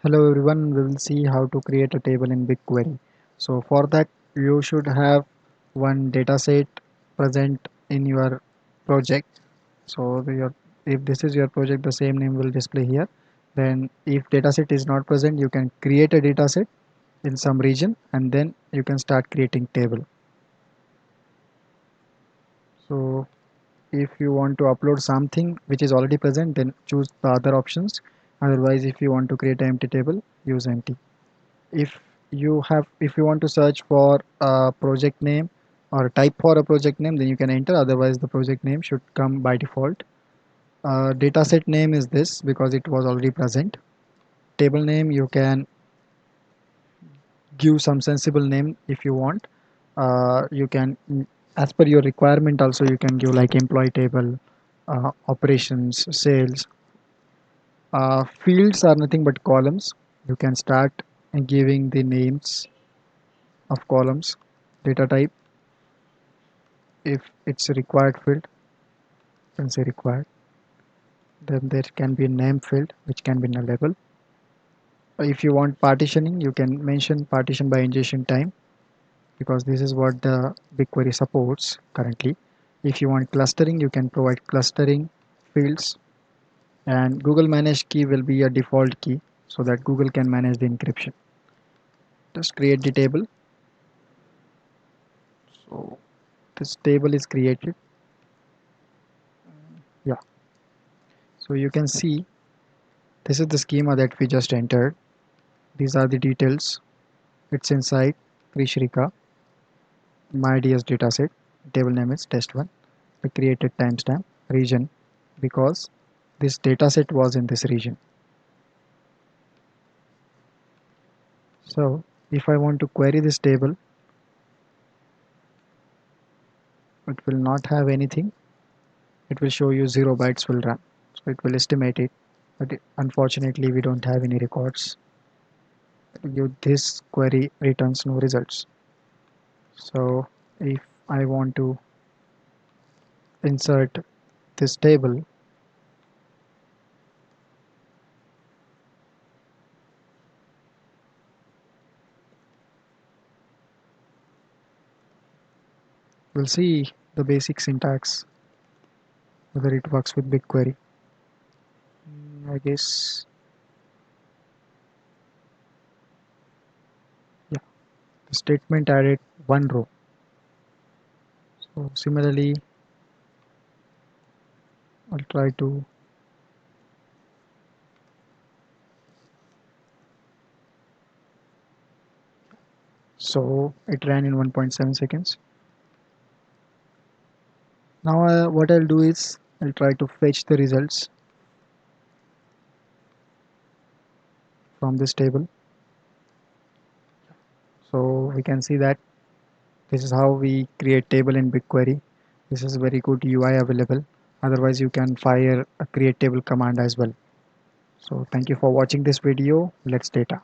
Hello everyone, we will see how to create a table in BigQuery. So for that you should have one dataset present in your project. So if this is your project, the same name will display here. Then if dataset is not present, you can create a dataset in some region and then you can start creating table. So if you want to upload something which is already present, then choose the other options. Otherwise, if you want to create an empty table, use empty. If you want to search for a project name or type for a project name, then you can enter. Otherwise the project name should come by default. Dataset name is this because it was already present. Table name, you can give some sensible name if you want. You can, as per your requirement, also you can give like employee table, operations, sales. Fields are nothing but columns. You can start giving the names of columns. Data type, if it's a required field, you can say required. Then there can be a name field which can be nullable. If you want partitioning, you can mention partition by ingestion time because this is what the BigQuery supports currently. If you want clustering, you can provide clustering fields, and Google managed key will be a default key so that Google can manage the encryption. Just create the table. So this table is created. Yeah. So you can see this is the schema that we just entered. These are the details. It's inside Krishrika, my DS dataset. Table name is test1. The created timestamp region because this dataset was in this region. So if I want to query this table, it will not have anything. It will show you 0 bytes will run. So it will estimate it. But unfortunately, we don't have any records. This query returns no results. So if I want to insert this table, we'll see the basic syntax, whether it works with BigQuery. I guess, yeah, the statement added one row. So similarly, I'll try to, so it ran in 1.7 seconds. Now what I'll do is I'll try to fetch the results from this table. So we can see that this is how we create table in BigQuery. This is very good UI available. Otherwise you can fire a create table command as well. So thank you for watching this video. Let's data.